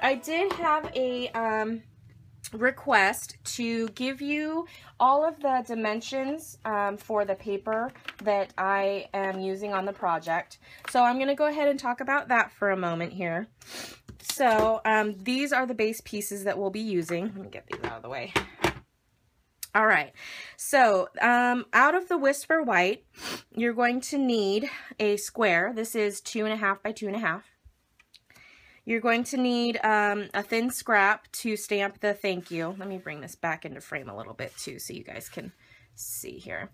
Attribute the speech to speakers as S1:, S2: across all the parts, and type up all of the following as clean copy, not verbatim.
S1: I did have a request to give you all of the dimensions for the paper that I am using on the project. So I'm going to go ahead and talk about that for a moment here. So these are the base pieces that we'll be using. Let me get these out of the way. All right, so out of the Whisper White, you're going to need a square. This is 2.5 by 2.5. You're going to need a thin scrap to stamp the thank you. Let me bring this back into frame a little bit too so you guys can see here.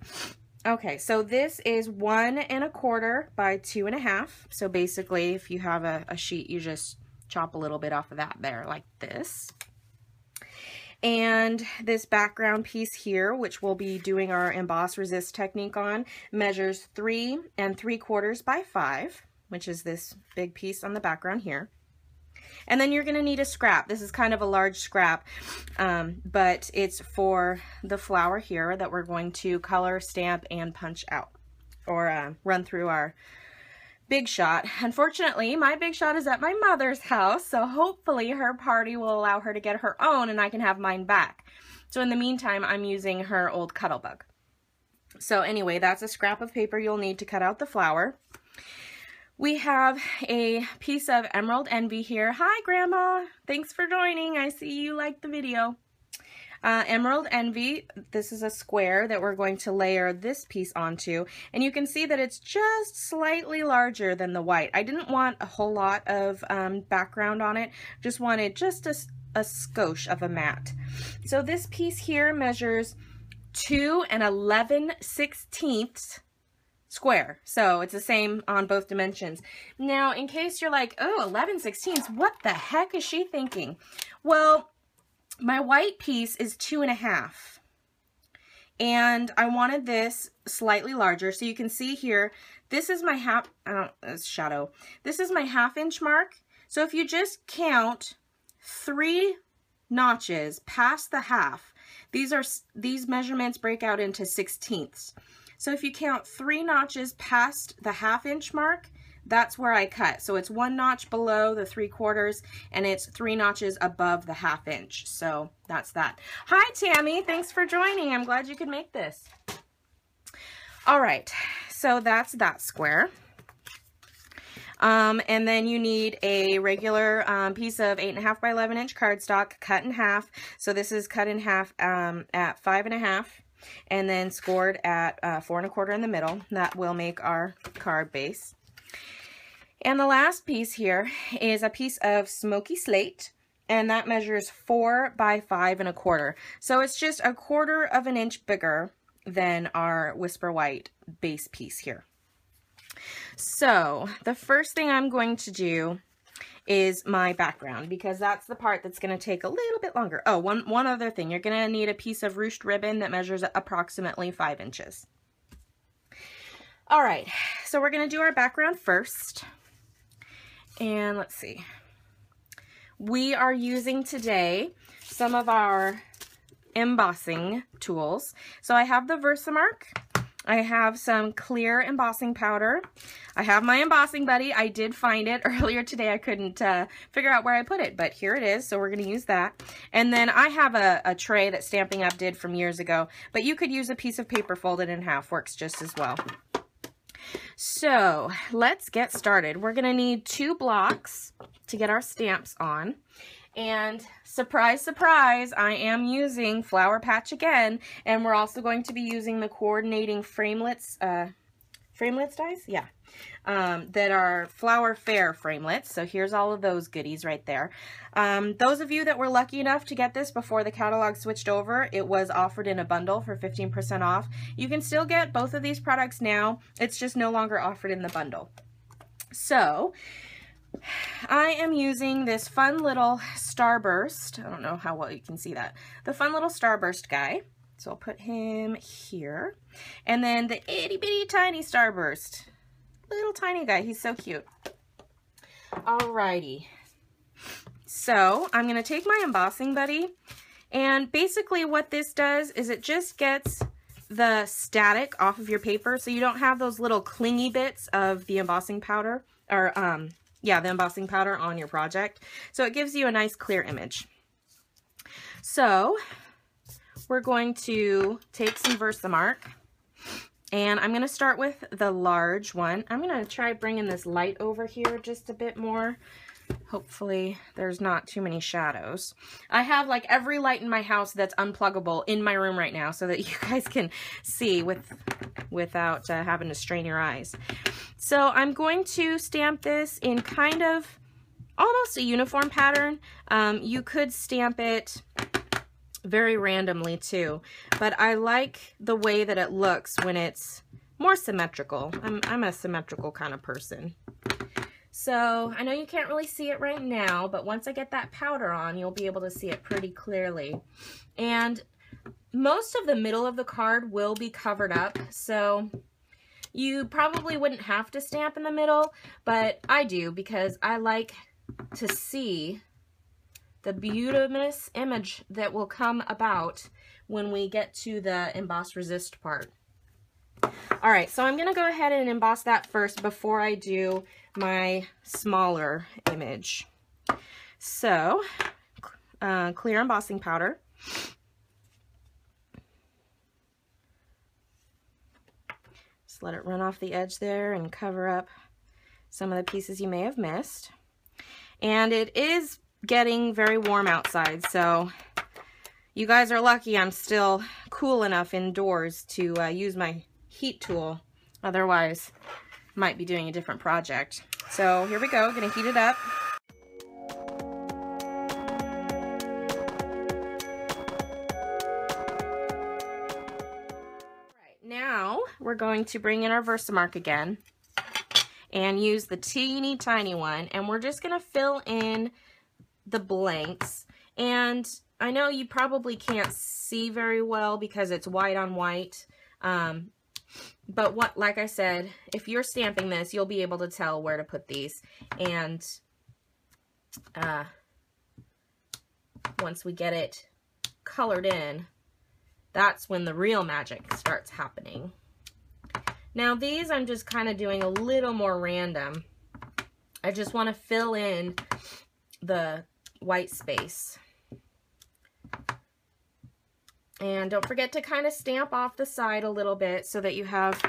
S1: Okay, so this is 1.25 by 2.5. So basically, if you have a sheet, you just chop a little bit off of that there like this. And this background piece here, which we'll be doing our emboss resist technique on, measures 3 3/4 by 5, which is this big piece on the background here. And then you're going to need a scrap. This is kind of a large scrap, but it's for the flower here that we're going to color, stamp, and punch out, or run through our big shot. Unfortunately, my big shot is at my mother's house, so hopefully her party will allow her to get her own and I can have mine back. So in the meantime, I'm using her old Cuttlebug. So anyway, that's a scrap of paper you'll need to cut out the flower. We have a piece of Emerald Envy here. Hi, Grandma. Thanks for joining. I see you liked the video. Emerald Envy, this is a square that we're going to layer this piece onto, and you can see that it's just slightly larger than the white. I didn't want a whole lot of background on it, just wanted just a skosh of a matte. So this piece here measures 2 11/16 square, so it's the same on both dimensions. Now, in case you're like, oh, 11/16, what the heck is she thinking? Well, my white piece is 2.5, and I wanted this slightly larger. So you can see here, this is my shadow. This is my 1/2 inch mark. So if you just count 3 notches past the half, these measurements break out into 16ths. So if you count 3 notches past the 1/2 inch mark, that's where I cut. So it's 1 notch below the 3/4 and it's 3 notches above the 1/2 inch. So that's that. Hi, Tammy. Thanks for joining. I'm glad you could make this. All right. So that's that square. And then you need a regular piece of 8.5 by 11 inch cardstock cut in half. So this is cut in half at 5.5 and then scored at 4.25 in the middle. That will make our card base. And the last piece here is a piece of Smoky Slate, and that measures 4 by 5.25. So it's just 1/4 inch bigger than our Whisper White base piece here. So the first thing I'm going to do is my background, because that's the part that's going to take a little bit longer. Oh, one other thing. You're going to need a piece of ruched ribbon that measures approximately 5 inches. All right, so we're going to do our background first. And let's see. We are using today some of our embossing tools. So I have the Versamark. I have some clear embossing powder. I have my embossing buddy. I did find it earlier today. I couldn't figure out where I put it, but here it is. So we're going to use that. And then I have a tray that Stampin' Up! Did from years ago, but you could use a piece of paper folded in half. Works just as well. So let's get started. We're going to need 2 blocks to get our stamps on. And surprise, surprise, I am using Flower Patch again. And we're also going to be using the coordinating framelits dies? Yeah. That are Flower Fair framelits. So here's all of those goodies right there. Those of you that were lucky enough to get this before the catalog switched over, it was offered in a bundle for 15% off. You can still get both of these products now. It's just no longer offered in the bundle. So I am using this fun little Starburst. I don't know how well you can see that. The fun little Starburst guy. So I'll put him here. And then the itty bitty tiny Starburst. Little tiny guy. He's so cute. Alrighty. So I'm going to take my embossing buddy. And basically what this does is it just gets the static off of your paper, so you don't have those little clingy bits of the embossing powder or yeah, the embossing powder on your project. So it gives you a nice clear image. So we're going to take some Versamark, and I'm going to start with the large one. I'm going to try bringing this light over here just a bit more. Hopefully there's not too many shadows. I have like every light in my house that's unpluggable in my room right now so that you guys can see without having to strain your eyes. So I'm going to stamp this in kind of almost a uniform pattern. You could stamp it very randomly too, but I like the way that it looks when it's more symmetrical. I'm a symmetrical kind of person. So I know you can't really see it right now, but once I get that powder on, you'll be able to see it pretty clearly. And most of the middle of the card will be covered up, so you probably wouldn't have to stamp in the middle, but I do because I like to see the beautiful image that will come about when we get to the emboss resist part. All right, so I'm going to go ahead and emboss that first before I do my smaller image. So, clear embossing powder. Just let it run off the edge there and cover up some of the pieces you may have missed. And it is getting very warm outside, so you guys are lucky I'm still cool enough indoors to use my heat tool. Otherwise, might be doing a different project. So here we go, gonna heat it up. Right, now we're going to bring in our Versamark again and use the teeny tiny one, and we're just gonna fill in the blanks. And I know you probably can't see very well because it's white on white. But like I said, if you're stamping this, you'll be able to tell where to put these. And once we get it colored in, that's when the real magic starts happening. Now these I'm just kind of doing a little more random. I just want to fill in the white space. And don't forget to kind of stamp off the side a little bit so that you have,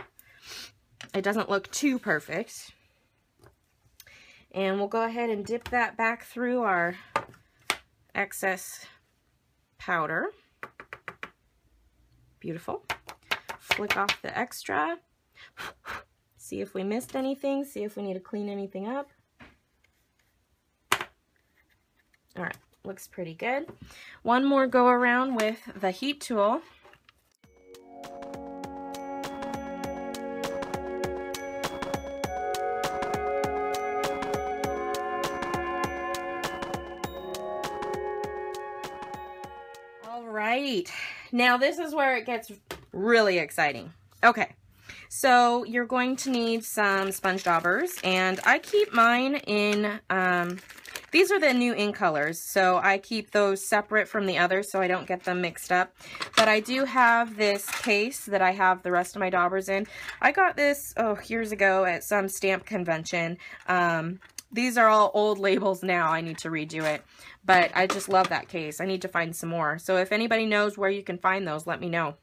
S1: it doesn't look too perfect. And we'll go ahead and dip that back through our excess powder. Beautiful. Flick off the extra. See if we missed anything, see if we need to clean anything up. All right. Looks pretty good. One more go around with the heat tool. All right, now this is where it gets really exciting. Okay, so you're going to need some sponge daubers, and I keep mine in these are the new ink colors, so I keep those separate from the others so I don't get them mixed up. But I do have this case that I have the rest of my daubers in. I got this, years ago at some stamp convention. These are all old labels now. I need to redo it. But I just love that case. I need to find some more. So if anybody knows where you can find those, let me know.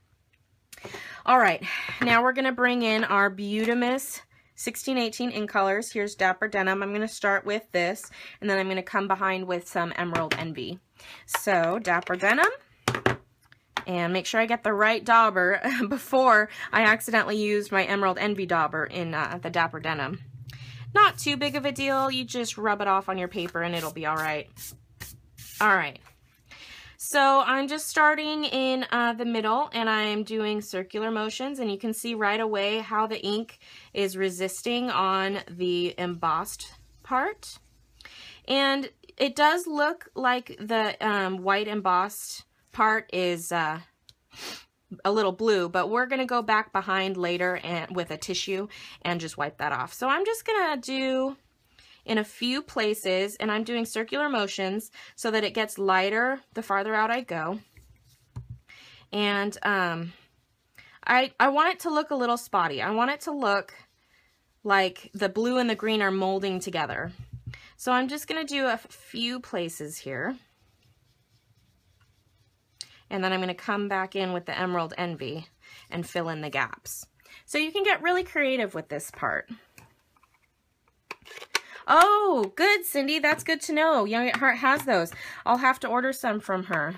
S1: All right, now we're going to bring in our Beautimus 1618 ink colors. Here's Dapper Denim. I'm going to start with this, and then I'm going to come behind with some Emerald Envy. So Dapper Denim, and make sure I get the right dauber before I accidentally used my Emerald Envy dauber in the Dapper Denim. Not too big of a deal. You just rub it off on your paper and it'll be all right. All right. So I'm just starting in the middle, and I'm doing circular motions, and you can see right away how the ink is resisting on the embossed part. And it does look like the white embossed part is a little blue, but we're going to go back behind later and with a tissue and just wipe that off. So I'm just going to do in a few places, and I'm doing circular motions so that it gets lighter the farther out I go. And I want it to look a little spotty. I want it to look like the blue and the green are molding together. So I'm just going to do a few places here. And then I'm going to come back in with the Emerald Envy and fill in the gaps. So you can get really creative with this part. Oh, good, Cindy. That's good to know. Young at Heart has those. I'll have to order some from her.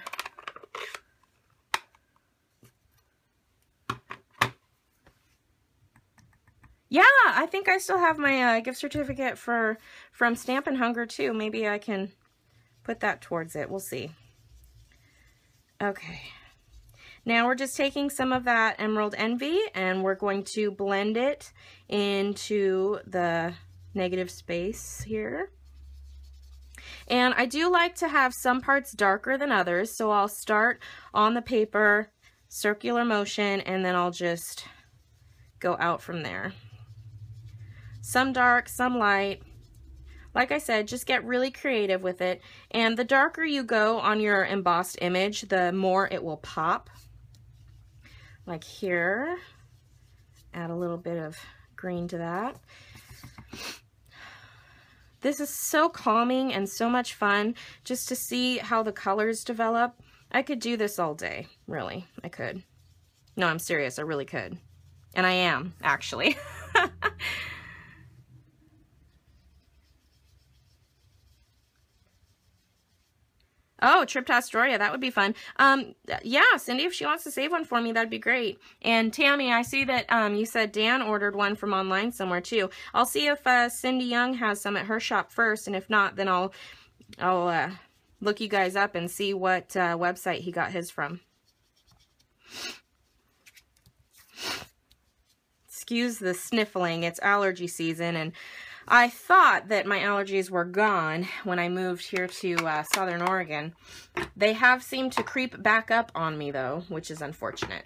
S1: Yeah, I think I still have my gift certificate from Stampin' Hunger too. Maybe I can put that towards it. We'll see. Okay. Now we're just taking some of that Emerald Envy and we're going to blend it into the negative space here. And I do like to have some parts darker than others, so I'll start on the paper, circular motion, and then I'll just go out from there. Some dark, some light. Like I said, just get really creative with it. And the darker you go on your embossed image, the more it will pop. Like here. Add a little bit of green to that. This is so calming and so much fun just to see how the colors develop. I could do this all day, really. I could. No, I'm serious, I really could. And I am, actually. Oh, trip to Astoria, that would be fun. Yeah, Cindy, if she wants to save one for me, that'd be great. And Tammy, I see that you said Dan ordered one from online somewhere too. I'll see if Cindy Young has some at her shop first, and if not, then I'll look you guys up and see what website he got his from. Excuse the sniffling, it's allergy season, and I thought that my allergies were gone when I moved here to Southern Oregon. They have seemed to creep back up on me though, which is unfortunate.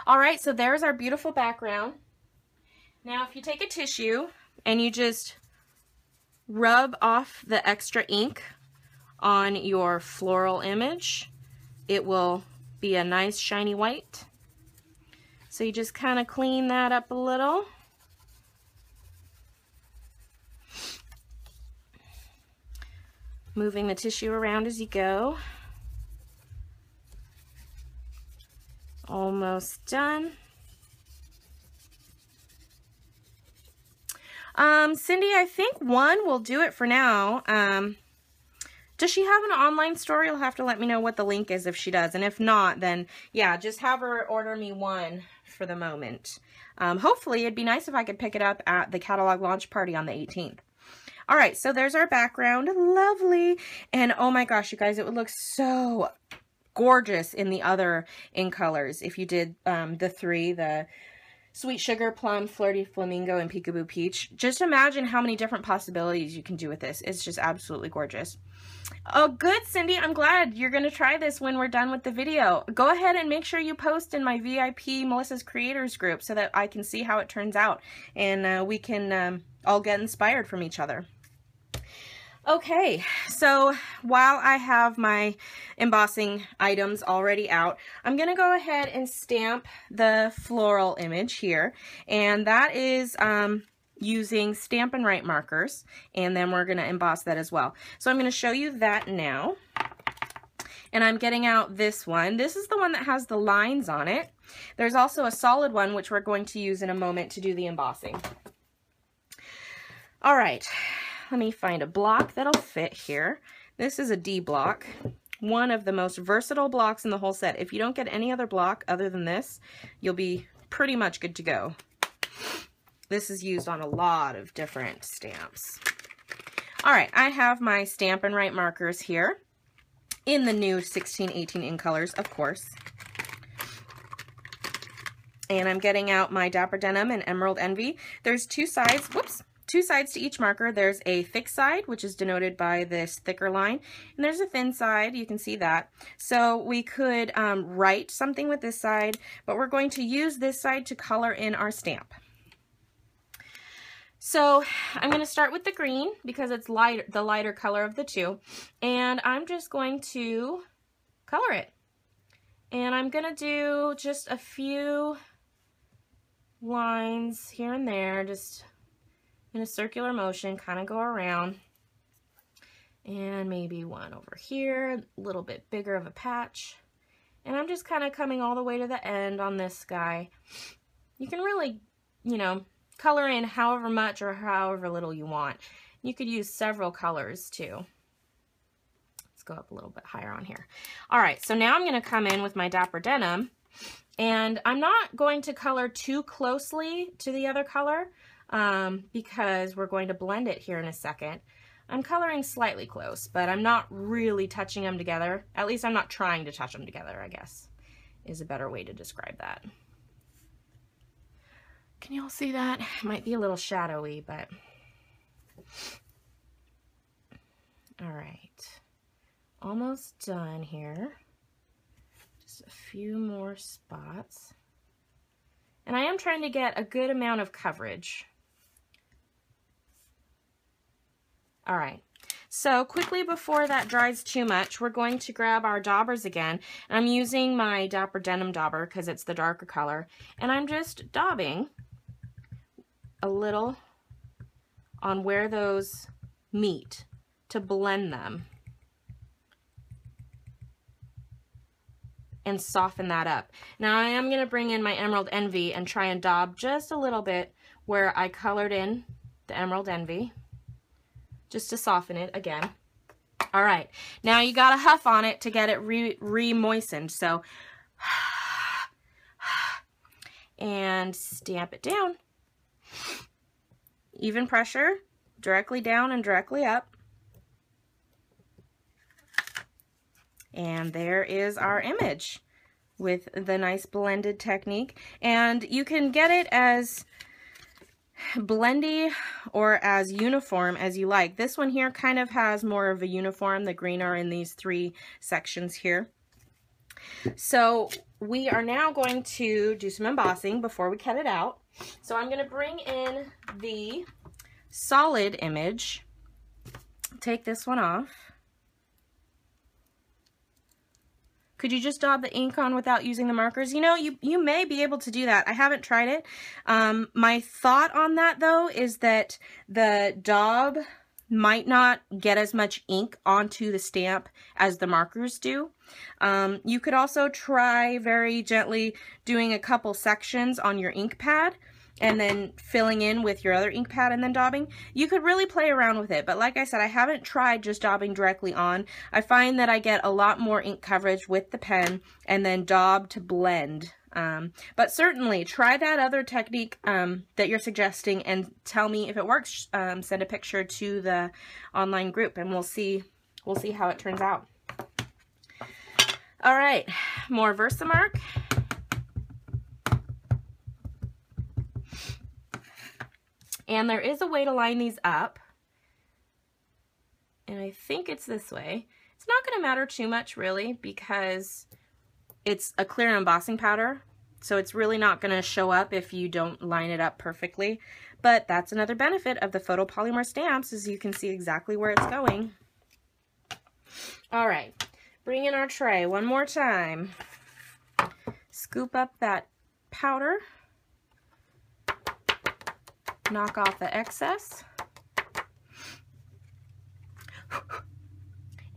S1: All right, so there's our beautiful background. Now if you take a tissue and you just rub off the extra ink on your floral image, it will be a nice shiny white. So you just kind of clean that up a little. Moving the tissue around as you go. Almost done. Cindy, I think one will do it for now. Does she have an online store? You'll have to let me know what the link is if she does. And if not, then yeah, just have her order me one for the moment. Hopefully, it'd be nice if I could pick it up at the catalog launch party on the 18th. All right, so there's our background. Lovely. And oh my gosh, you guys, it would look so gorgeous in the other ink colors if you did the three, the Sweet Sugar, Plum, Flirty Flamingo, and Peekaboo Peach. Just imagine how many different possibilities you can do with this. It's just absolutely gorgeous. Oh, good, Cindy. I'm glad you're going to try this when we're done with the video. Go ahead and make sure you post in my VIP Melissa's Creators group so that I can see how it turns out and we can all get inspired from each other. Okay, so while I have my embossing items already out, I'm going to go ahead and stamp the floral image here, and that is using Stampin' Right markers, and then we're going to emboss that as well. So I'm going to show you that now, and I'm getting out this one. This is the one that has the lines on it. There's also a solid one, which we're going to use in a moment to do the embossing. All right. Let me find a block that'll fit here. This is a D block, one of the most versatile blocks in the whole set. If you don't get any other block other than this, you'll be pretty much good to go. This is used on a lot of different stamps. All right, I have my Stampin' Right markers here in the new 1618 ink colors, of course. And I'm getting out my Dapper Denim and Emerald Envy. There's two sides, whoops. Two sides to each marker. There's a thick side, which is denoted by this thicker line, and there's a thin side. You can see that. So we could write something with this side, but we're going to use this side to color in our stamp. So I'm going to start with the green because it's lighter, the lighter color of the two, and I'm just going to color it. And I'm going to do just a few lines here and there, just in a circular motion, kind of go around. And maybe one over here, a little bit bigger of a patch. And I'm just kind of coming all the way to the end on this guy. You can really, you know, color in however much or however little you want. You could use several colors too. Let's go up a little bit higher on here. All right, so now I'm going to come in with my Dapper Denim, and I'm not going to color too closely to the other color because we're going to blend it here in a second. I'm coloring slightly close, but I'm not really touching them together. At least I'm not trying to touch them together, I guess, is a better way to describe that. Can you all see that? It might be a little shadowy, but... All right. Almost done here. Just a few more spots. And I am trying to get a good amount of coverage. All right, so quickly before that dries too much, we're going to grab our daubers again. And I'm using my Dapper Denim dauber because it's the darker color. And I'm just daubing a little on where those meet to blend them and soften that up. Now I am going to bring in my Emerald Envy and try and daub just a little bit where I colored in the Emerald Envy, just to soften it again. All right, now you got to huff on it to get it re-moistened. So, and stamp it down. Even pressure, directly down and directly up. And there is our image with the nice blended technique. And you can get it as blendy or as uniform as you like. This one here kind of has more of a uniform. The green are in these three sections here. So we are now going to do some embossing before we cut it out. So I'm going to bring in the solid image, take this one off. Could you just daub the ink on without using the markers? You know, you may be able to do that. I haven't tried it. My thought on that, though, is that the daub might not get as much ink onto the stamp as the markers do. You could also try very gently doing a couple sections on your ink pad and then filling in with your other ink pad and then daubing. You could really play around with it, but like I said, I haven't tried just daubing directly on. I find that I get a lot more ink coverage with the pen and then daub to blend. But certainly try that other technique that you're suggesting and tell me if it works. Send a picture to the online group and we'll see how it turns out. All right, more Versamark. And there is a way to line these up. And I think it's this way. It's not going to matter too much really because it's a clear embossing powder. So it's really not going to show up if you don't line it up perfectly. But that's another benefit of the photopolymer stamps is you can see exactly where it's going. All right, bring in our tray one more time. Scoop up that powder. Knock off the excess.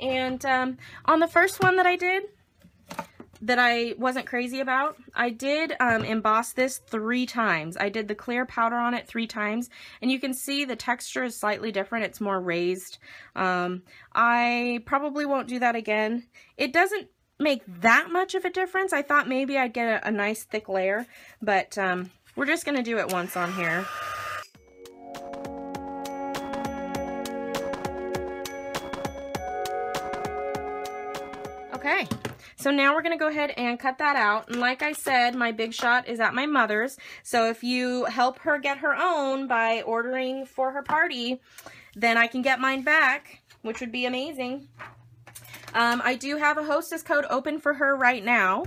S1: And on the first one that I did, that I wasn't crazy about, I did emboss this 3 times. I did the clear powder on it 3 times, and you can see the texture is slightly different. It's more raised. I probably won't do that again. It doesn't make that much of a difference. I thought maybe I'd get a nice thick layer, but we're just going to do it once on here. Okay, so now we're going to go ahead and cut that out. And like I said, my big shot is at my mother's. So if you help her get her own by ordering for her party, then I can get mine back, which would be amazing. I do have a hostess code open for her right now.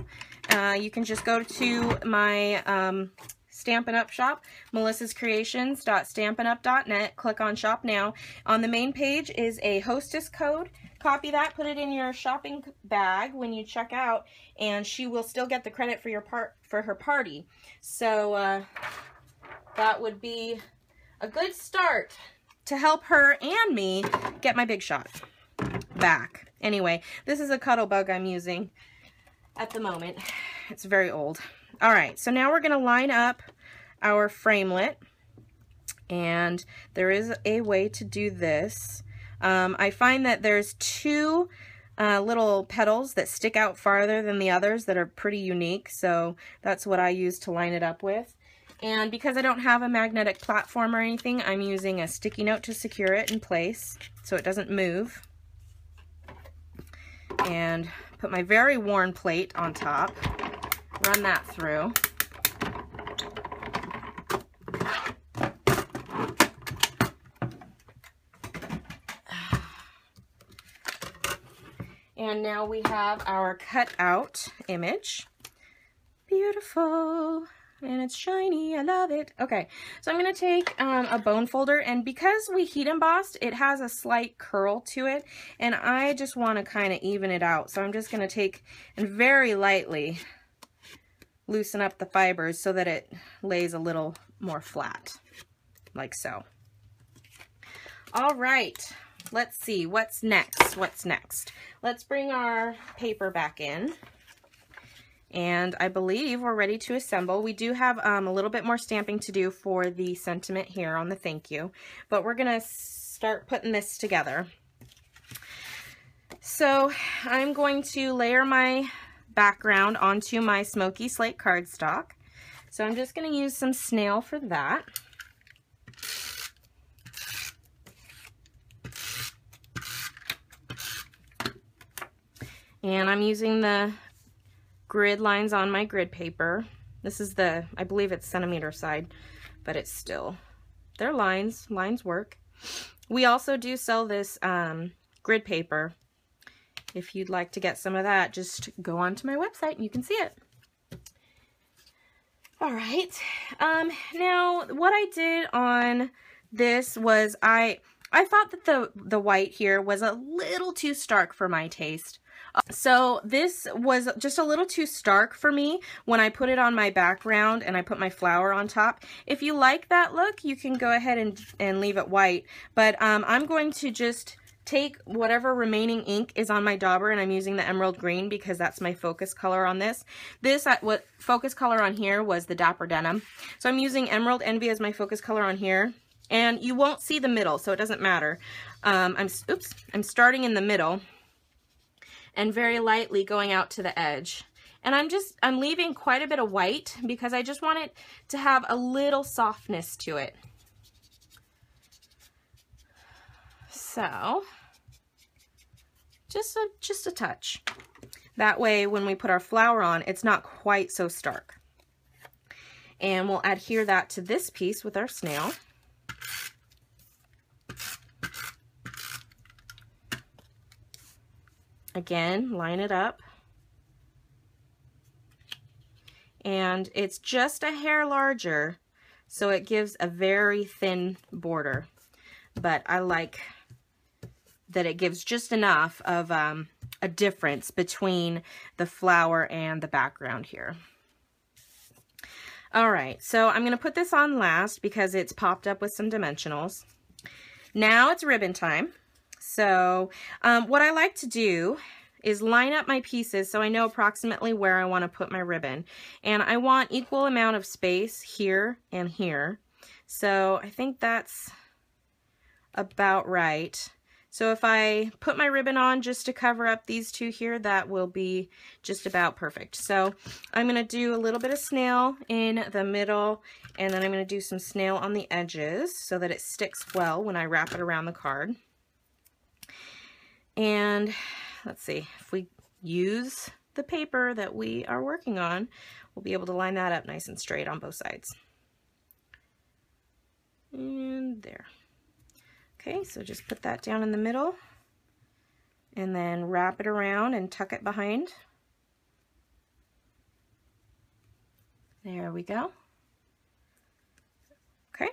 S1: You can just go to my Stampin' Up shop, melissascreations.stampinup.net. Click on Shop Now. On the main page is a hostess code. Copy that, put it in your shopping bag when you check out, and she will still get the credit for her party. So that would be a good start to help her and me get my big shot. back. Anyway, this is a cuddle bug I'm using at the moment. It's very old. All right, so now we're going to line up our framelit, and there is a way to do this. I find that there's two little petals that stick out farther than the others that are pretty unique, so that's what I use to line it up with. And because I don't have a magnetic platform or anything, I'm using a sticky note to secure it in place so it doesn't move. And put my very worn plate on top, run that through. And now we have our cut out image. Beautiful. And it's shiny. I love it. Okay, so I'm going to take a bone folder, and because we heat embossed, it has a slight curl to it, and I just want to kind of even it out. So I'm just going to take and very lightly loosen up the fibers so that it lays a little more flat, like so. All right, let's see what's next. Let's bring our paper back in. And I believe we're ready to assemble. We do have a little bit more stamping to do for the sentiment here on the thank you, but we're gonna start putting this together. So I'm going to layer my background onto my smoky slate cardstock. So I'm just gonna use some snail for that. And I'm using the grid lines on my grid paper. This is the, I believe it's centimeter side, but it's still, they're lines. Lines work. We also do sell this grid paper. If you'd like to get some of that, just go onto my website and you can see it. All right. Now what I did on this was I thought that the white here was a little too stark for my taste. So this was just a little too stark for me when I put it on my background and I put my flower on top. If you like that look, you can go ahead and leave it white. But I'm going to just take whatever remaining ink is on my dauber, and I'm using the emerald green because that's my focus color on this. What focus color on here was the Dapper Denim. So I'm using Emerald Envy as my focus color on here. And you won't see the middle, so it doesn't matter. I'm starting in the middle and very lightly going out to the edge. And I'm leaving quite a bit of white because I just want it to have a little softness to it. So, just a touch. That way when we put our flower on, it's not quite so stark. And we'll adhere that to this piece with our snail. Again, line it up. And it's just a hair larger, so it gives a very thin border. But I like that it gives just enough of a difference between the flower and the background here. All right, so I'm going to put this on last because it's popped up with some dimensionals. Now it's ribbon time. So what I like to do is line up my pieces so I know approximately where I want to put my ribbon. And I want equal amount of space here and here. So I think that's about right. So if I put my ribbon on just to cover up these two here, that will be just about perfect. So I'm going to do a little bit of snail in the middle, and then I'm going to do some snail on the edges so that it sticks well when I wrap it around the card. And let's see, if we use the paper that we are working on, we'll be able to line that up nice and straight on both sides. And there. Okay, so just put that down in the middle and then wrap it around and tuck it behind. There we go. Okay,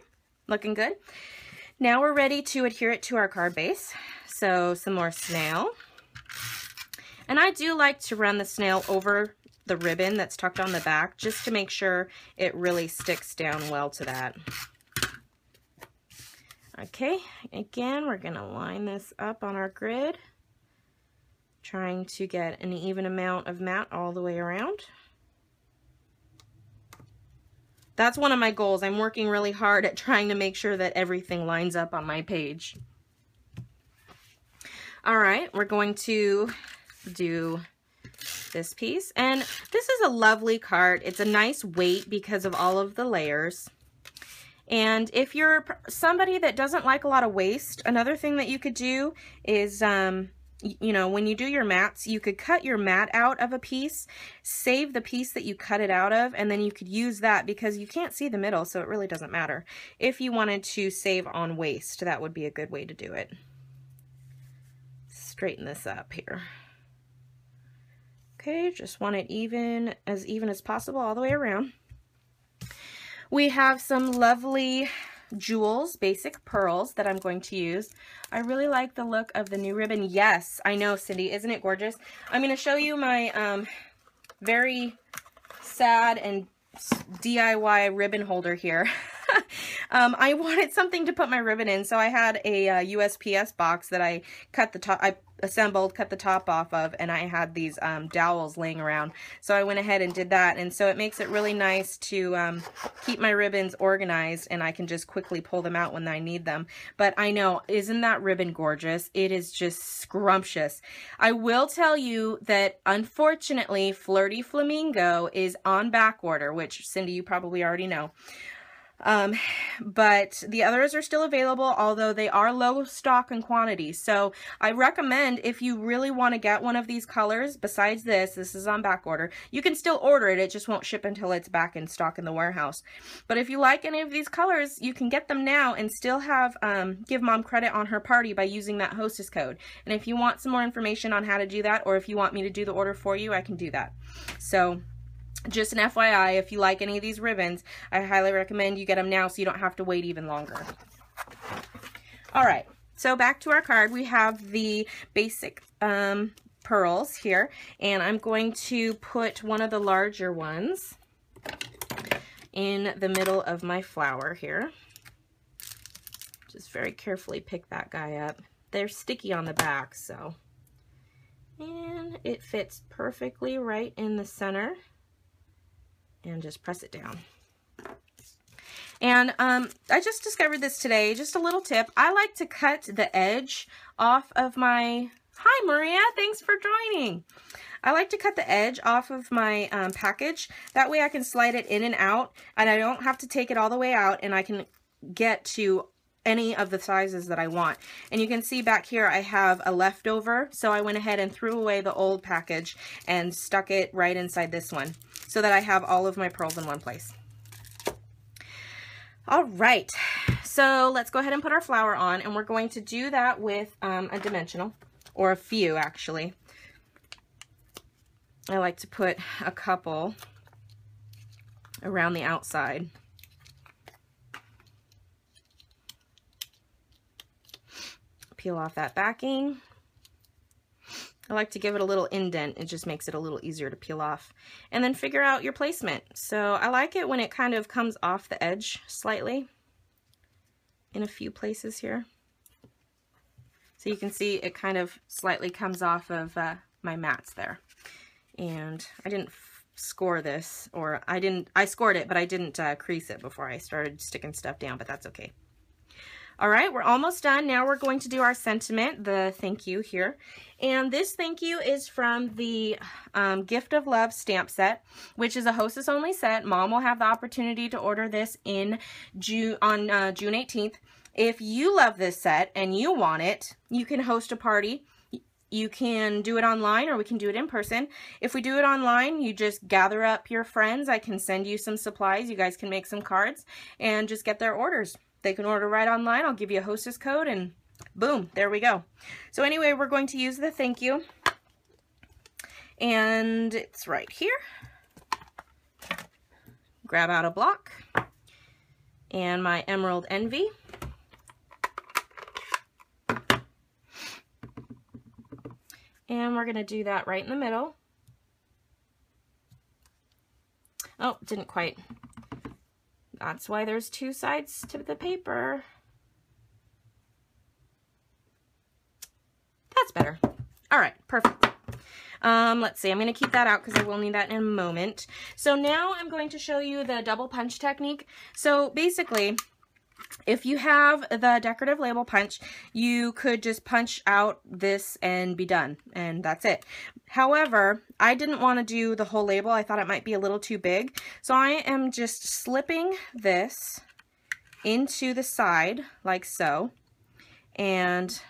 S1: looking good. Now we're ready to adhere it to our card base. So some more snail. And I do like to run the snail over the ribbon that's tucked on the back just to make sure it really sticks down well to that. Okay, again, we're going to line this up on our grid. Trying to get an even amount of matte all the way around. That's one of my goals. I'm working really hard at trying to make sure that everything lines up on my page. All right, we're going to do this piece, and this is a lovely card. It's a nice weight because of all of the layers. And if you're somebody that doesn't like a lot of waste, another thing that you could do is, you know, when you do your mats, you could cut your mat out of a piece, save the piece that you cut it out of, and then you could use that because you can't see the middle, so it really doesn't matter. If you wanted to save on waste, that would be a good way to do it. Straighten this up here. Okay, just want it even as possible all the way around. We have some lovely jewels, basic pearls that I'm going to use. I really like the look of the new ribbon. Yes, I know, Cindy, isn't it gorgeous? I'm going to show you my very sad and DIY ribbon holder here. I wanted something to put my ribbon in, so I had a USPS box that I cut the top, I assembled, cut the top off of, and I had these dowels laying around. So I went ahead and did that, and so it makes it really nice to keep my ribbons organized, and I can just quickly pull them out when I need them. But I know, isn't that ribbon gorgeous? It is just scrumptious. I will tell you that, unfortunately, Flirty Flamingo is on back order, which, Cindy, you probably already know. But the others are still available, although they are low stock and quantity. So I recommend, if you really want to get one of these colors, besides this is on back order, you can still order it. It just won't ship until it's back in stock in the warehouse. But if you like any of these colors, you can get them now and still have, give Mom credit on her party by using that hostess code. And if you want some more information on how to do that, or if you want me to do the order for you, I can do that. So just an FYI, if you like any of these ribbons, I highly recommend you get them now so you don't have to wait even longer. All right, so back to our card. We have the basic pearls here, and I'm going to put one of the larger ones in the middle of my flower here. Just very carefully pick that guy up. They're sticky on the back, so. And it fits perfectly right in the center. And just press it down. And I just discovered this today, just a little tip. I like to cut the edge off of my, hi Maria, thanks for joining. I like to cut the edge off of my package. That way I can slide it in and out, and I don't have to take it all the way out, and I can get to any of the sizes that I want. And you can see back here I have a leftover, so I went ahead and threw away the old package and stuck it right inside this one, so that I have all of my pearls in one place. All right, so let's go ahead and put our flower on, and we're going to do that with a dimensional, or a few actually. I like to put a couple around the outside. Peel off that backing. I like to give it a little indent. It just makes it a little easier to peel off. And then figure out your placement. So I like it when it kind of comes off the edge slightly in a few places here. So you can see it kind of slightly comes off of my mats there. And I didn't score this, or I scored it, but I didn't crease it before I started sticking stuff down, but that's okay. All right, we're almost done. Now we're going to do our sentiment, the thank you here. And this thank you is from the Gift of Love stamp set, which is a hostess only set. Mom will have the opportunity to order this in June 18th. If you love this set and you want it, you can host a party. You can do it online, or we can do it in person. If we do it online, you just gather up your friends. I can send you some supplies. You guys can make some cards and just get their orders. They can order right online. I'll give you a hostess code, and boom, there we go. So anyway, we're going to use the thank you. And it's right here. Grab out a block and my Emerald Envy. And we're going to do that right in the middle. Oh, didn't quite. That's why there's two sides to the paper. That's better. All right, perfect. Let's see, I'm going to keep that out because I will need that in a moment. So now I'm going to show you the double punch technique. So basically, if you have the decorative label punch, you could just punch out this and be done, and that's it. However, I didn't want to do the whole label. I thought it might be a little too big. So I am just slipping this into the side like so, and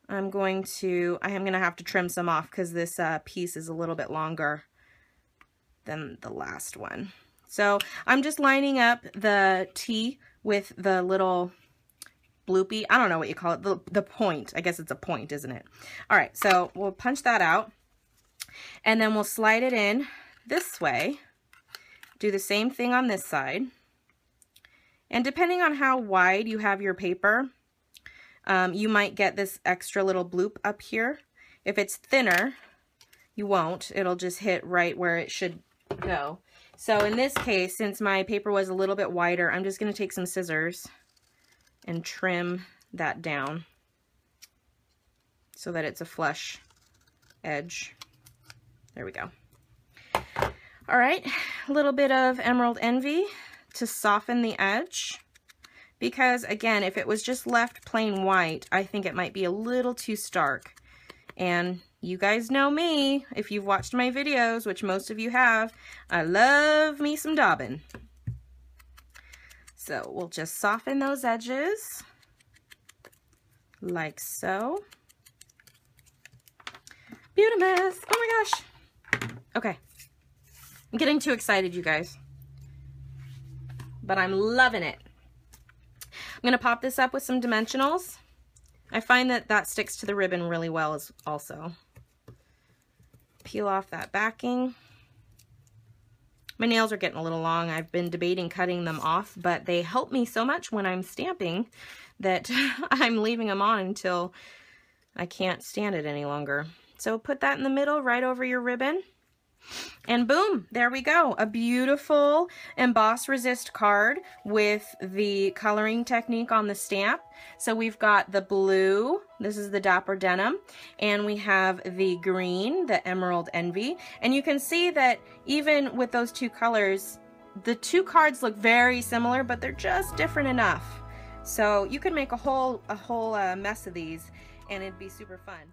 S1: I am going to have to trim some off because this piece is a little bit longer than the last one. So I'm just lining up the T with the little bloopy, I don't know what you call it, the point. I guess it's a point, isn't it? All right, so we'll punch that out, and then we'll slide it in this way. Do the same thing on this side. And depending on how wide you have your paper, you might get this extra little bloop up here. If it's thinner, you won't. It'll just hit right where it should go. So in this case, since my paper was a little bit wider, I'm just going to take some scissors and trim that down so that it's a flush edge. There we go. All right, a little bit of Emerald Envy to soften the edge, because again, if it was just left plain white, I think it might be a little too stark. And you guys know me, if you've watched my videos, which most of you have, I love me some daubing. So we'll just soften those edges like so. Beautimous. Oh my gosh. Okay. I'm getting too excited, you guys. But I'm loving it. I'm going to pop this up with some dimensionals. I find that that sticks to the ribbon really well also. Peel off that backing. My nails are getting a little long. I've been debating cutting them off, but they help me so much when I'm stamping that I'm leaving them on until I can't stand it any longer. So put that in the middle right over your ribbon. And boom, there we go. A beautiful emboss resist card with the coloring technique on the stamp. So we've got the blue, this is the Dapper Denim, and we have the green, the Emerald Envy. And you can see that even with those two colors, the two cards look very similar, but they're just different enough. So you could make a whole mess of these and it'd be super fun.